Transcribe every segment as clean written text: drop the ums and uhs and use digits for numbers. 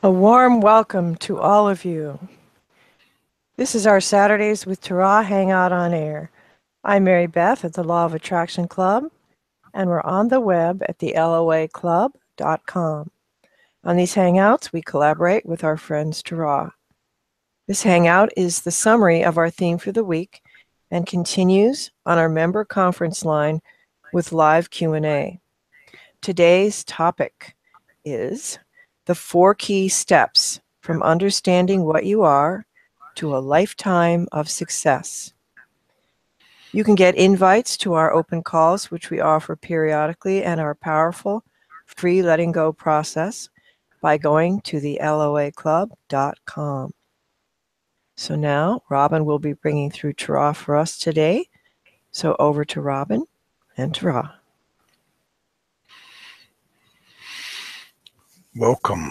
A warm welcome to all of you. This is our Saturdays with Tara Hangout on Air. I'm Mary Beth at the Law of Attraction Club, and we're on the web at the loaclub.com. On these Hangouts, we collaborate with our friends Tara. This Hangout is the summary of our theme for the week and continues on our member conference line with live Q&A. Today's topic is the 4 key steps from understanding what you are to a lifetime of success. You can get invites to our open calls, which we offer periodically, and our powerful free letting go process by going to the loaclub.com. So now Robin will be bringing through Tara for us today. So over to Robin and Tara. Welcome.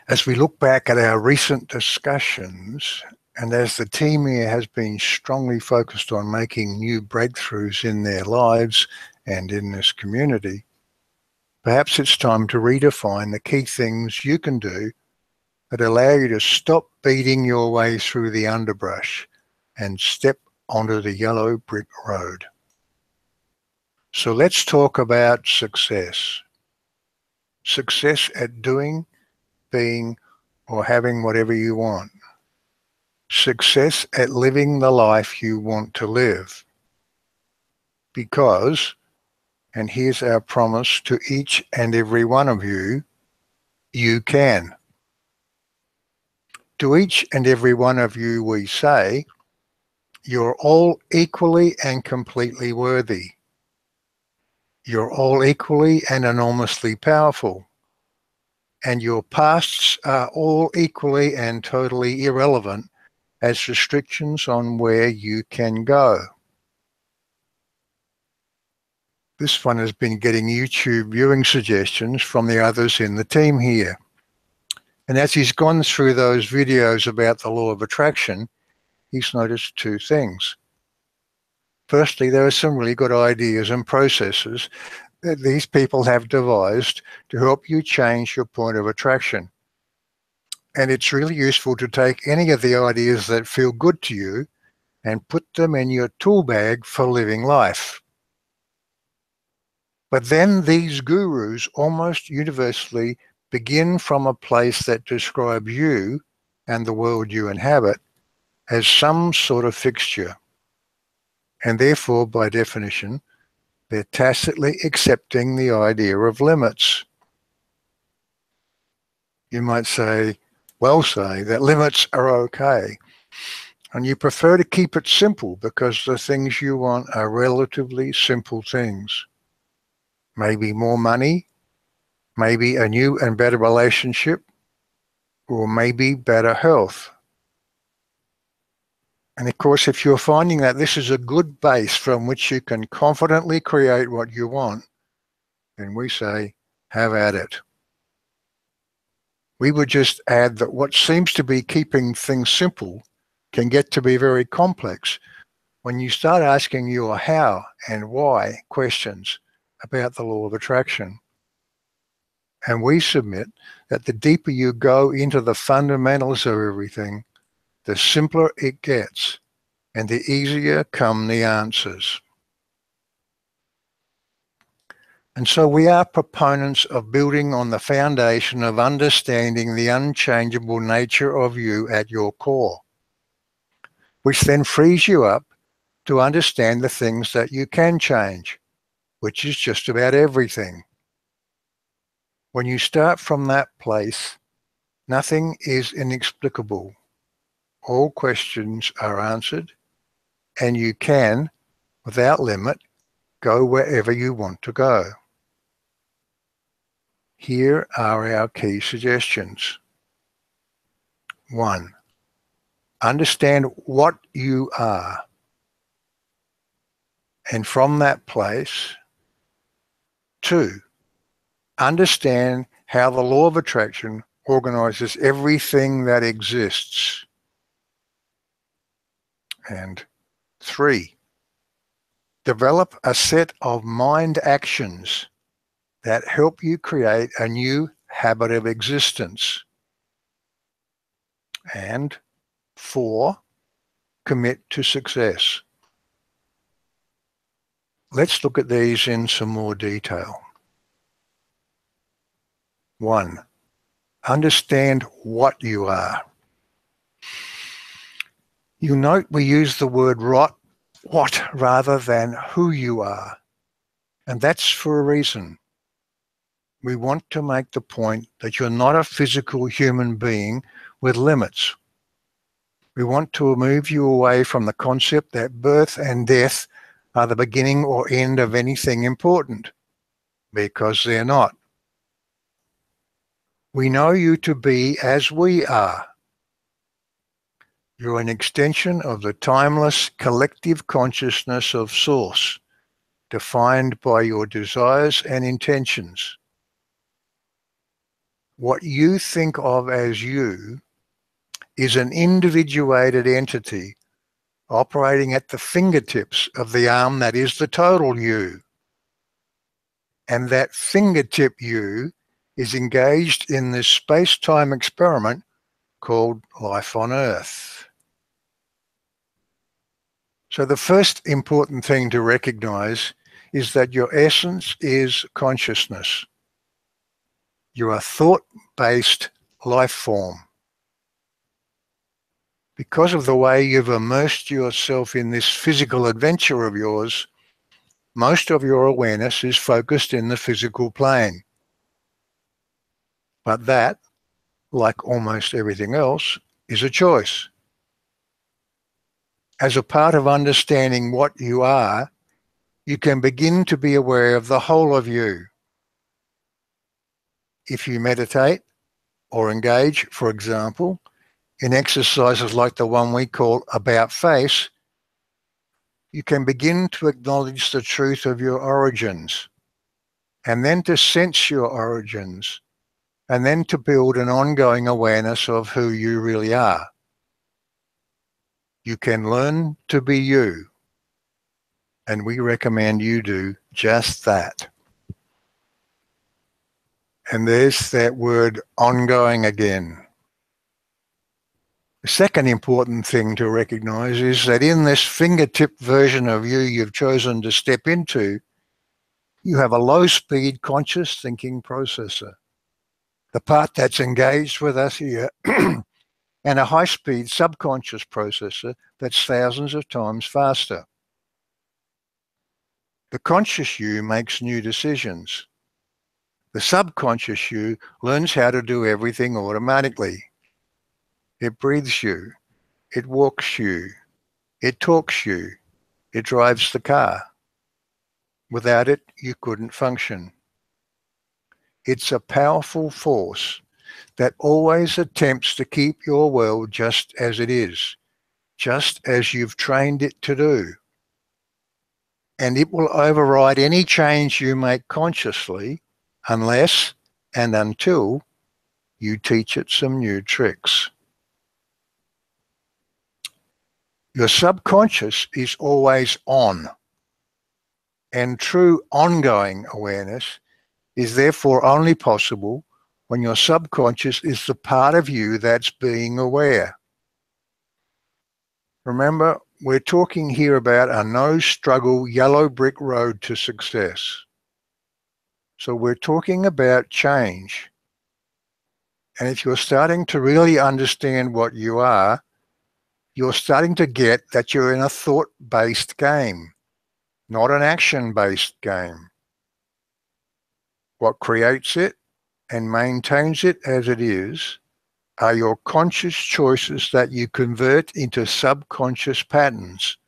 As we look back at our recent discussions, and as the team here has been strongly focused on making new breakthroughs in their lives and in this community, perhaps it's time to redefine the key things you can do that allow you to stop beating your way through the underbrush and step onto the yellow brick road. So let's talk about success. Success at doing, being, or having whatever you want. Success at living the life you want to live. Because, and here's our promise to each and every one of you, you can. To each and every one of you we say, you're all equally and completely worthy. You're all equally and enormously powerful. And your pasts are all equally and totally irrelevant as restrictions on where you can go. This one has been getting YouTube viewing suggestions from the others in the team here. And as he's gone through those videos about the law of attraction, he's noticed 2 things. Firstly, there are some really good ideas and processes that these people have devised to help you change your point of attraction. And it's really useful to take any of the ideas that feel good to you and put them in your tool bag for living life. But then these gurus almost universally begin from a place that describes you and the world you inhabit as some sort of fixture. And therefore, by definition, they're tacitly accepting the idea of limits. You might say that limits are okay. And you prefer to keep it simple because the things you want are relatively simple things. Maybe more money, maybe a new and better relationship, or maybe better health. And of course, if you're finding that this is a good base from which you can confidently create what you want, then we say, have at it. We would just add that what seems to be keeping things simple can get to be very complex when you start asking your how and why questions about the law of attraction. And we submit that the deeper you go into the fundamentals of everything, the simpler it gets, and the easier come the answers. And so we are proponents of building on the foundation of understanding the unchangeable nature of you at your core, which then frees you up to understand the things that you can change, which is just about everything. When you start from that place, nothing is inexplicable. All questions are answered, and you can, without limit, go wherever you want to go. Here are our key suggestions. 1. Understand what you are. And from that place, 2. Understand how the law of attraction organizes everything that exists. And 3. Develop a set of mind actions that help you create a new habit of existence. And 4, commit to success. Let's look at these in some more detail. 1, understand what you are. You note we use the word what rather than who you are. And that's for a reason. We want to make the point that you're not a physical human being with limits. We want to move you away from the concept that birth and death are the beginning or end of anything important, because they're not. We know you to be as we are. You're an extension of the timeless collective consciousness of Source, defined by your desires and intentions. What you think of as you is an individuated entity operating at the fingertips of the arm that is the total you. And that fingertip you is engaged in this space-time experiment called life on Earth. So the first important thing to recognize is that your essence is consciousness. You're a thought-based life form. Because of the way you've immersed yourself in this physical adventure of yours, most of your awareness is focused in the physical plane. But that, like almost everything else, is a choice. As a part of understanding what you are, you can begin to be aware of the whole of you. If you meditate or engage, for example, in exercises like the one we call About Face, you can begin to acknowledge the truth of your origins, and then to sense your origins, and then to build an ongoing awareness of who you really are. You can learn to be you, and we recommend you do just that. And there's that word ongoing again. The second important thing to recognize is that in this fingertip version of you you've chosen to step into, you have a low-speed conscious thinking processor, the part that's engaged with us here, and a high-speed subconscious processor that's thousands of times faster. The conscious you makes new decisions. The subconscious you learns how to do everything automatically. It breathes you, it walks you, it talks you, it drives the car. Without it, you couldn't function. It's a powerful force that always attempts to keep your world just as it is, just as you've trained it to do. And it will override any change you make consciously unless and until you teach it some new tricks. Your subconscious is always on, and true ongoing awareness is therefore only possible when your subconscious is the part of you that's being aware. Remember, we're talking here about a no-struggle yellow brick road to success. So we're talking about change. And if you're starting to really understand what you are, you're starting to get that you're in a thought-based game, not an action-based game. What creates it and maintains it as it is are your conscious choices that you convert into subconscious patterns.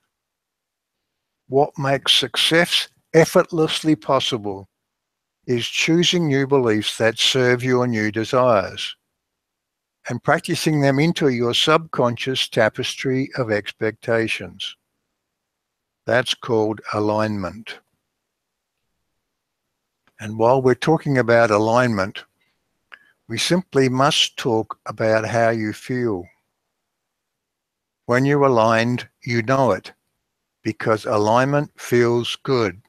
What makes success effortlessly possible is choosing new beliefs that serve your new desires and practicing them into your subconscious tapestry of expectations. That's called alignment. And while we're talking about alignment, we simply must talk about how you feel. When you're aligned, you know it, because alignment feels good.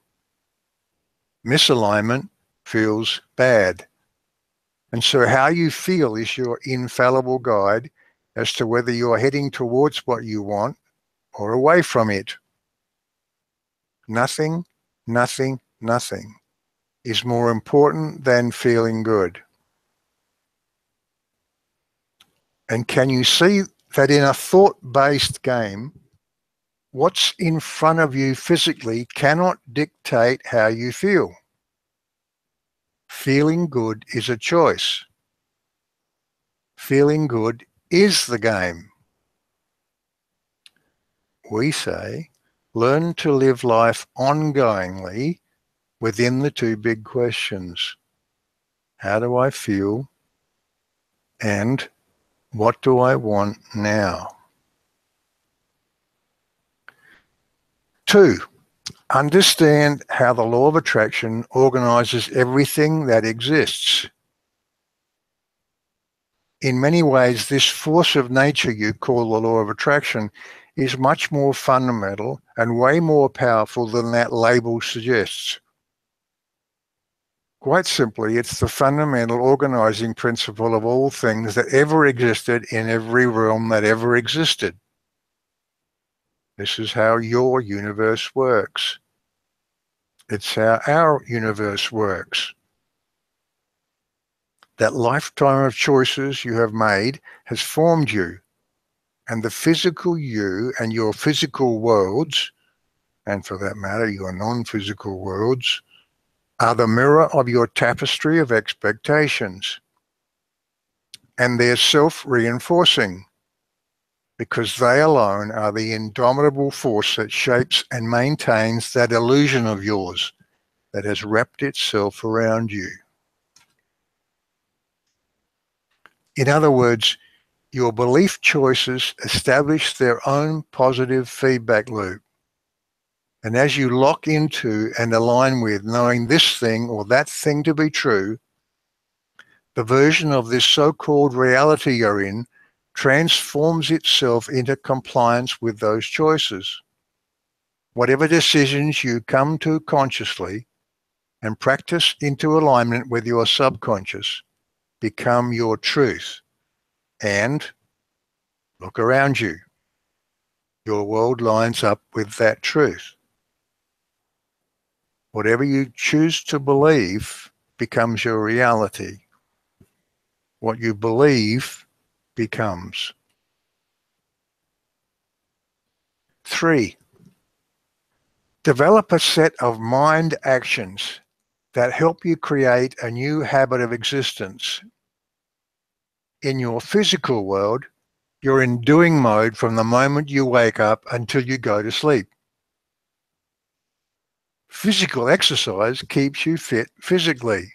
Misalignment feels bad. And so how you feel is your infallible guide as to whether you're heading towards what you want or away from it. Nothing, nothing, nothing is more important than feeling good. And can you see that in a thought-based game, what's in front of you physically cannot dictate how you feel? Feeling good is a choice. Feeling good is the game. We say, learn to live life ongoingly within the two big questions. How do I feel? And what do I want now? 2, understand how the law of attraction organizes everything that exists. In many ways, this force of nature you call the law of attraction is much more fundamental and way more powerful than that label suggests. Quite simply, it's the fundamental organizing principle of all things that ever existed in every realm that ever existed. This is how your universe works. It's how our universe works. That lifetime of choices you have made has formed you, and the physical you and your physical worlds, and for that matter, your non-physical worlds, are the mirror of your tapestry of expectations. And they're self-reinforcing, because they alone are the indomitable force that shapes and maintains that illusion of yours that has wrapped itself around you. In other words, your belief choices establish their own positive feedback loop. And as you lock into and align with knowing this thing or that thing to be true, the version of this so-called reality you're in transforms itself into compliance with those choices. Whatever decisions you come to consciously and practice into alignment with your subconscious become your truth. And look around you. Your world lines up with that truth. Whatever you choose to believe becomes your reality. What you believe becomes. 3, develop a set of mind actions that help you create a new habit of existence. In your physical world, you're in doing mode from the moment you wake up until you go to sleep. Physical exercise keeps you fit physically.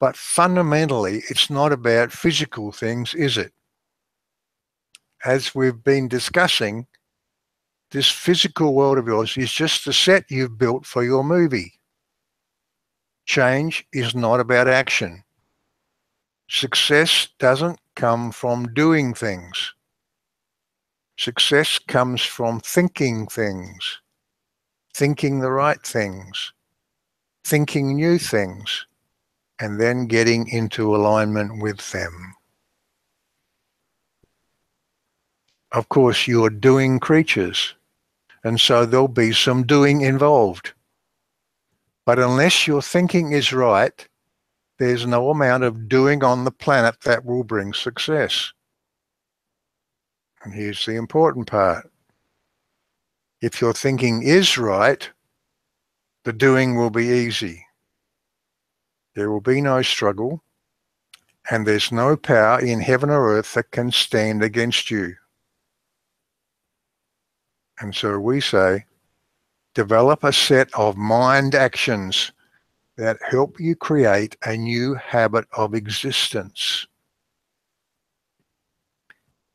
But fundamentally, it's not about physical things, is it? As we've been discussing, this physical world of yours is just the set you've built for your movie. Change is not about action. Success doesn't come from doing things. Success comes from thinking things, thinking the right things, thinking new things, and then getting into alignment with them. Of course, you're doing creatures, and so there'll be some doing involved. But unless your thinking is right, there's no amount of doing on the planet that will bring success. And here's the important part. If your thinking is right, the doing will be easy. There will be no struggle, and there's no power in heaven or earth that can stand against you. And so we say, develop a set of mind actions that help you create a new habit of existence.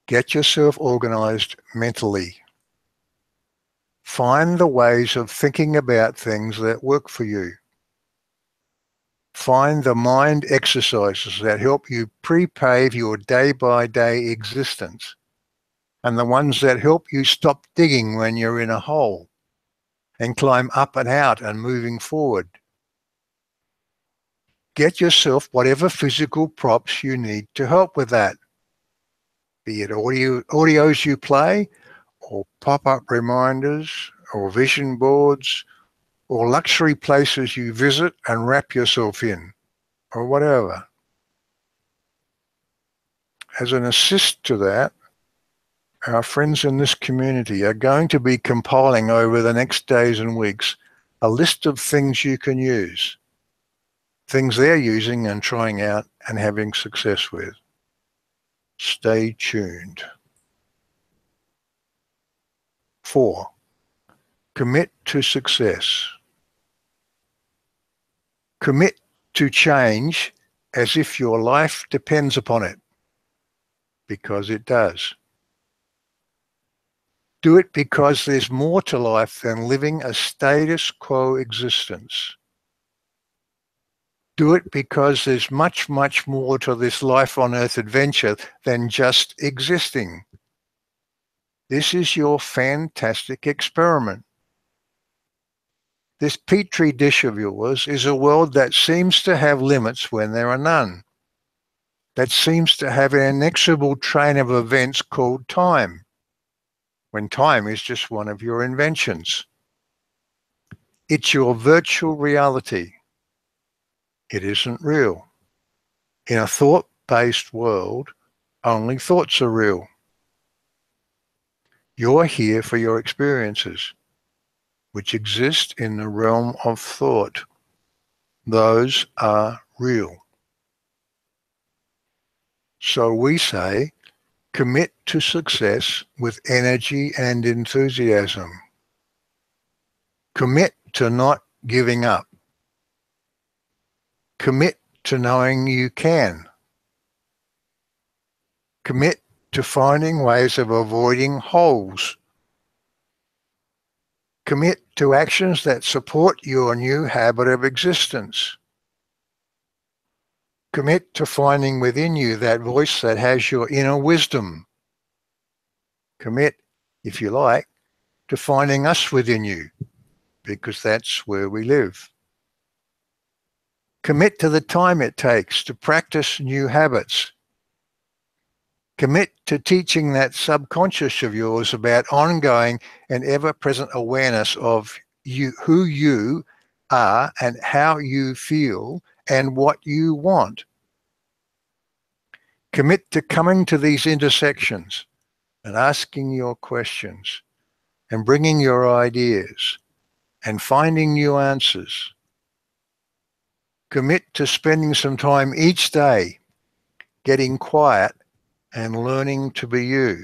Get yourself organized mentally. Find the ways of thinking about things that work for you. Find the mind exercises that help you pre-pave your day-by-day existence, and the ones that help you stop digging when you're in a hole and climb up and out and moving forward. Get yourself whatever physical props you need to help with that, be it audios you play, or pop-up reminders, or vision boards, or luxury places you visit and wrap yourself in, or whatever. As an assist to that, our friends in this community are going to be compiling over the next days and weeks a list of things you can use, things they're using and trying out and having success with. Stay tuned. 4. Commit to success. Commit to change as if your life depends upon it, because it does. Do it because there's more to life than living a status quo existence. Do it because there's much, much more to this life on earth adventure than just existing. This is your fantastic experiment. This petri dish of yours is a world that seems to have limits when there are none, that seems to have an inexorable train of events called time, when time is just one of your inventions. It's your virtual reality. It isn't real. In a thought-based world, only thoughts are real. You're here for your experiences, which exist in the realm of thought. Those are real. So we say, commit to success with energy and enthusiasm. Commit to not giving up. Commit to knowing you can. Commit to finding ways of avoiding holes. Commit to actions that support your new habit of existence. Commit to finding within you that voice that has your inner wisdom. Commit, if you like, to finding us within you, because that's where we live. Commit to the time it takes to practice new habits. Commit to teaching that subconscious of yours about ongoing and ever-present awareness of you, who you are and how you feel and what you want. Commit to coming to these intersections and asking your questions and bringing your ideas and finding new answers. Commit to spending some time each day getting quiet and learning to be you.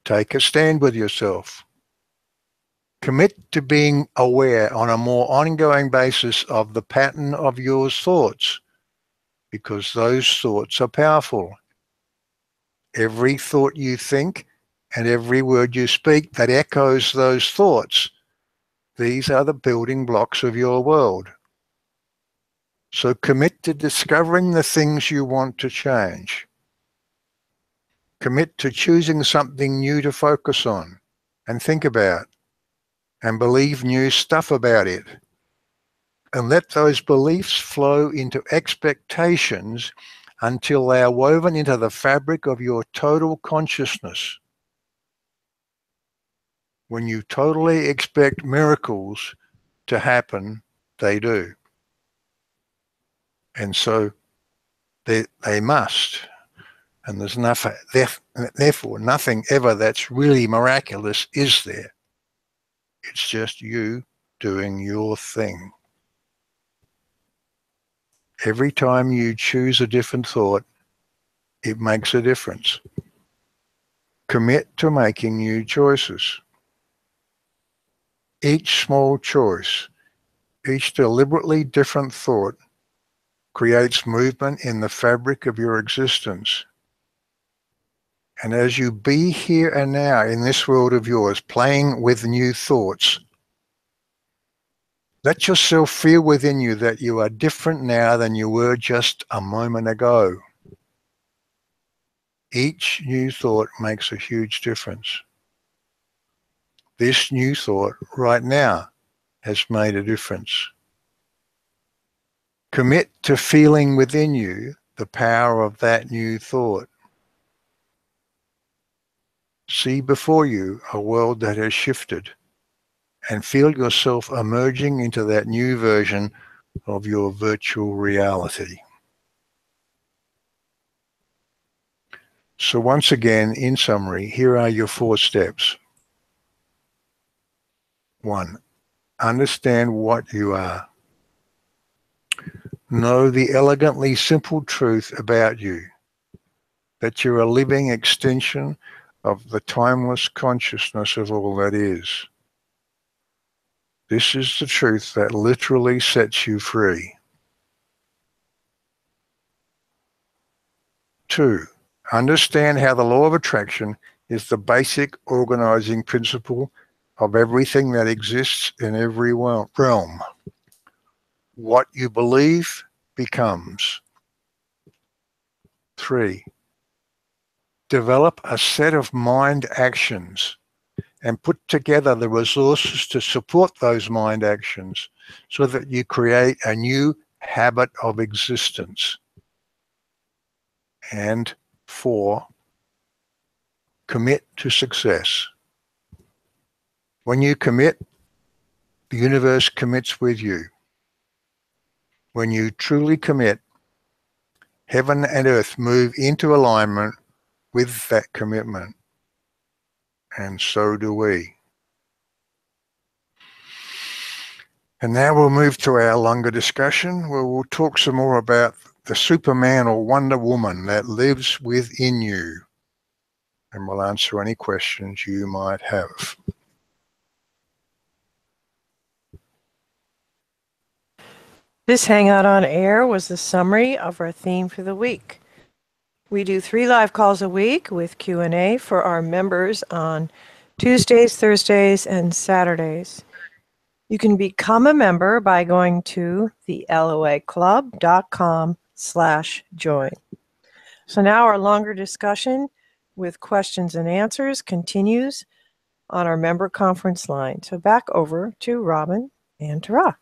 Take a stand with yourself. Commit to being aware on a more ongoing basis of the pattern of your thoughts, because those thoughts are powerful. Every thought you think and every word you speak that echoes those thoughts, these are the building blocks of your world. So commit to discovering the things you want to change. Commit to choosing something new to focus on and think about and believe new stuff about it. And let those beliefs flow into expectations until they are woven into the fabric of your total consciousness. When you totally expect miracles to happen, they do. And so they must. And there's nothing, therefore, nothing ever that's really miraculous is there. It's just you doing your thing. Every time you choose a different thought, it makes a difference. Commit to making new choices. Each small choice, each deliberately different thought creates movement in the fabric of your existence. And as you be here and now in this world of yours, playing with new thoughts, let yourself feel within you that you are different now than you were just a moment ago. Each new thought makes a huge difference. This new thought right now has made a difference. Commit to feeling within you the power of that new thought. See before you a world that has shifted, and feel yourself emerging into that new version of your virtual reality. So once again, in summary, here are your 4 steps. 1. Understand what you are. Know the elegantly simple truth about you, that you're a living extension of the timeless consciousness of all that is. This is the truth that literally sets you free. 2. Understand how the law of attraction is the basic organizing principle of everything that exists in every realm. What you believe becomes. 3. Develop a set of mind actions and put together the resources to support those mind actions so that you create a new habit of existence. And 4, commit to success. When you commit, the universe commits with you. When you truly commit, heaven and earth move into alignment with that commitment. And so do we. And now we'll move to our longer discussion where we'll talk some more about the Superman or Wonder Woman that lives within you. And we'll answer any questions you might have. This Hangout on Air was the summary of our theme for the week. We do 3 live calls a week with Q&A for our members on Tuesdays, Thursdays, and Saturdays. You can become a member by going to theloaclub.com/join. So now our longer discussion with questions and answers continues on our member conference line. So back over to Robin and Tara.